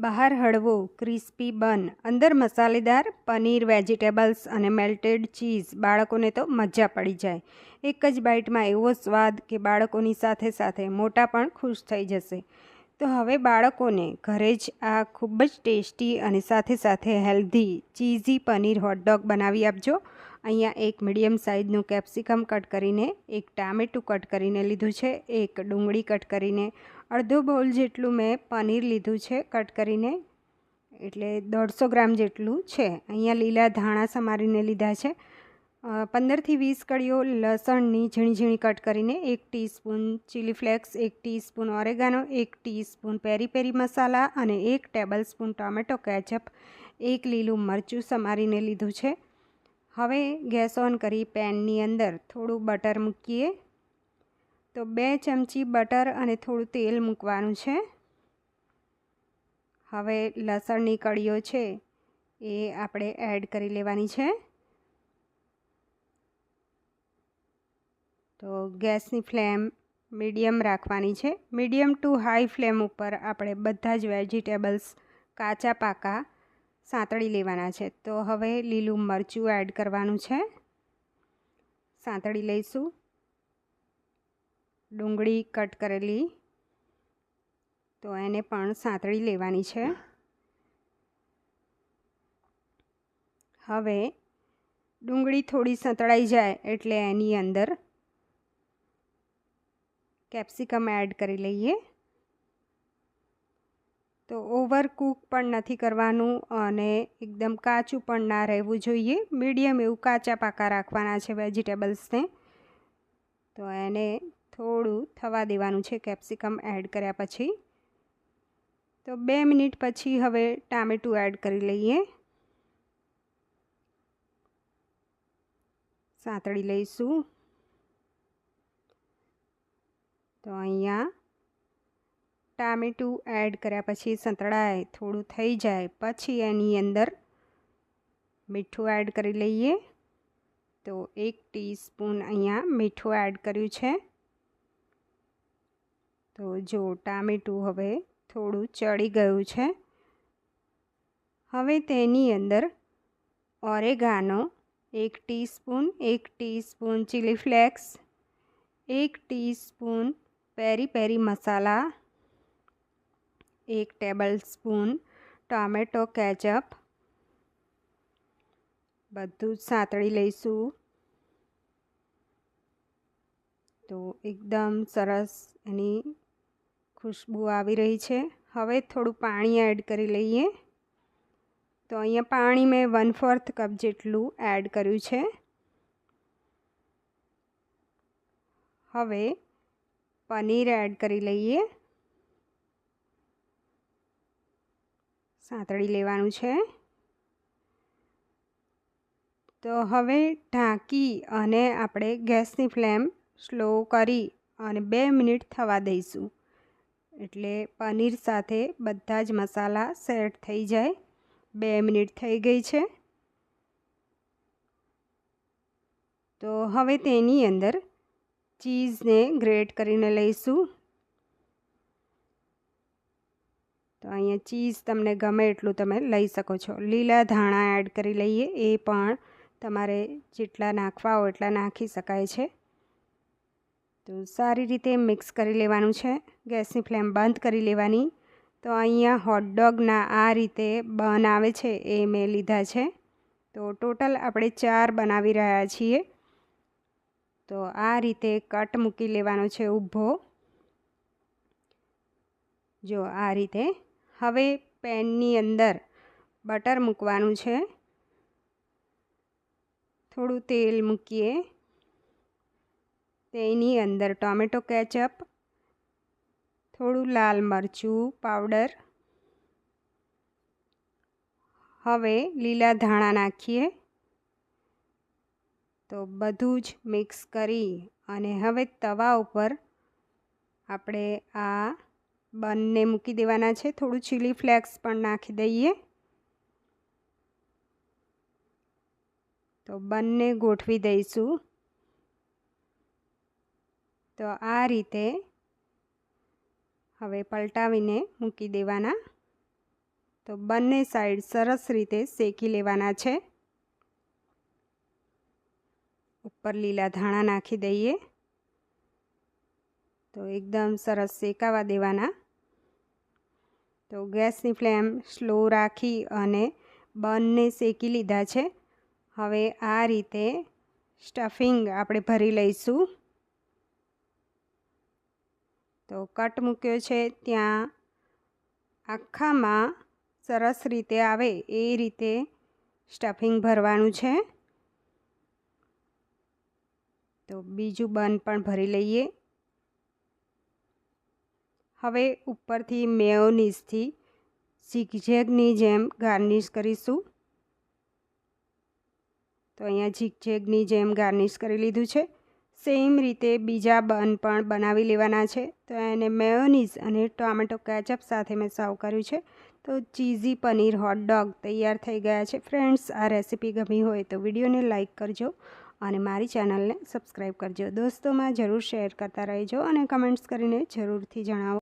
બહાર હળવો ક્રિસ્પી બન, અંદર મસાલેદાર પનીર, વેજીટેબલ્સ અને મેલ્ટેડ ચીઝ. બાળકોને તો મજા પડી જાય. એક જ બાઇટમાં એવો સ્વાદ કે બાળકોની સાથે સાથે મોટા પણ ખુશ થઈ જશે. તો હવે બાળકોને ઘરે જ આ ખૂબ જ ટેસ્ટી અને સાથે સાથે હેલ્ધી ચીઝી પનીર હોટડોગ બનાવી આપજો. અહીંયા એક મીડિયમ સાઇઝનું કેપ્સિકમ કટ કરીને, એક ટામેટું કટ કરીને લીધું છે, એક ડુંગળી કટ કરીને, અડધો બાઉલ જેટલું મેં પનીર લીધું છે કટ કરીને, એટલે 150 ગ્રામ જેટલું છે. અહીંયા લીલા ધાણા સમારીને લીધા છે. 15થી 20 કળીઓ લસણની ઝીણી ઝીણી કટ કરીને, 1 teaspoon chilli flakes, 1 teaspoon oregano, 1 teaspoon પેરી પેરી મસાલા અને 1 ટેબલસ્પૂન ટોમેટો કેચઅપ, 1 લીલું મરચું સમારીને લીધું છે. હવે ગેસ ઓન કરી પેનની અંદર થોડું બટર મૂકીએ. તો 2 ચમચી બટર અને થોડું તેલ મૂકવાનું છે. હવે લસણની કળીઓ છે એ આપણે એડ કરી લેવાની છે. તો ગેસની ફ્લેમ મીડિયમ રાખવાની છે. મીડિયમ ટુ હાઈ ફ્લેમ ઉપર આપણે બધા જ વેજીટેબલ્સ કાચા પાકા સાંતળી લેવાના છે. તો હવે લીલું મરચું એડ કરવાનું છે, સાંતળી લઈશું. ડુંગળી કટ કરેલી, તો એને પણ સાંતળી લેવાની છે. હવે ડુંગળી થોડી સંતળાઈ જાય એટલે એની અંદર કેપ્સિકમ એડ કરી લઈએ. તો ઓવર કૂક પણ નથી કરવાનું અને એકદમ કાચું પણ ના રહેવું જોઈએ. મીડિયમ એવું કાચા પાકા રાખવાના છે વેજીટેબલ્સને. તો એને થોડું થવા દેવાનું છે કેપ્સિકમ એડ કર્યા પછી. તો 2 મિનિટ પછી હવે ટામેટું એડ કરી લઈએ. સાંતળી લઈશું. તો અહીંયા ટામેટું એડ કર્યા પછી સંતળાય થોડું થઈ જાય પછી એની અંદર મીઠું એડ કરી લઈએ. તો 1 ટીસ્પૂન અહીંયા મીઠું એડ કર્યું છે. તો જો ટામેટું હવે થોડું ચડી ગયું છે. હવે તેની અંદર oregano 1 teaspoon, 1 teaspoon chilli flakes, 1 teaspoon પેરી પેરી મસાલા, 1 ટેબલસ્પૂન ટોમેટો કેચઅપ, બધું જ સાંતળી લઈશું. તો એકદમ સરસ એની ખુશ્બુ આવી રહી છે. હવે થોડું પાણી એડ કરી લઈએ. તો અહીંયા પાણી મેં 1/4 કપ જેટલું એડ કર્યું છે. હવે પનીર એડ કરી લઈએ. સાંતળી લેવાનું છે. તો હવે ઢાંકી અને આપણે ગેસની ફ્લેમ સ્લો કરી અને 2 મિનિટ થવા દઈશું. એટલે પનીર સાથે બધા જ મસાલા સેટ થઈ જાય. 2 મિનિટ થઈ ગઈ છે. તો હવે તેની અંદર ચીઝને ગ્રેટ કરીને લઈશું. તો અહીંયા ચીઝ તમને ગમે એટલું તમે લઈ શકો છો. લીલા ધાણા એડ કરી લઈએ. એ પણ તમારે જેટલા નાખવા હોય એટલા નાખી શકાય છે. તો સારી રીતે મિક્સ કરી લેવાનું છે. ગેસની ફ્લેમ બંધ કરી લેવાની. તો અહીંયા હોટડોગના આ રીતે બન આવે છે એ મેં લીધા છે. તો ટોટલ આપણે 4 બનાવી રહ્યા છીએ. તો આ રીતે કટ મૂકી લેવાનો છે ઊભો. જો આ રીતે. હવે પેનની અંદર બટર મૂકવાનું છે. થોડું તેલ મૂકીએ. તેની અંદર ટોમેટો કેચઅપ, થોડું લાલ મરચું પાવડર, હવે લીલા ધાણા નાખીએ. તો બધું જ મિક્સ કરી અને હવે તવા ઉપર આપણે આ બંને મૂકી દેવાના છે. થોડું ચીલી ફ્લેક્સ પણ નાખી દઈએ. તો બંને ગોઠવી દઈશું. તો આ રીતે હવે પલટાવીને મૂકી દેવાના. તો બંને સાઈડ સરસ રીતે શેકી લેવાના છે. ઉપર લીલા ધાણા નાખી દઈએ તો એકદમ સરસ શેકાવા દેવાના. તો ગેસની ફ્લેમ સ્લો રાખી અને બંને શેકી લીધા છે. હવે આ રીતે સ્ટફિંગ આપણે ભરી લઈશું. તો કટ મૂક્યો છે ત્યાં આખામાં સરસ રીતે આવે એ રીતે સ્ટફિંગ ભરવાનું છે. તો બીજું બન પણ ભરી લઈએ. હવે ઉપરથી મેયોનીઝથી ઝીગઝેગની જેમ ગાર્નિશ કરીશું. તો અહીંયા ઝીગઝેગની જેમ ગાર્નિશ કરી લીધું છે. સેમ રીતે બીજા બન પણ બનાવી લેવાના છે. તો એને મેયોનીઝ અને ટોમેટો કેચઅપ સાથે મેં સર્વ કર્યું છે. તો ચીઝી પનીર હોટડોગ તૈયાર થઈ ગયા છે. ફ્રેન્ડ્સ, આ રેસીપી ગમી હોય તો વિડીયોને લાઇક કરજો અને મારી ચેનલને સબસ્ક્રાઈબ કરજો. દોસ્તોમાં જરૂર શેર કરતા રહેજો અને કમેન્ટ્સ કરીને જરૂરથી જણાવો.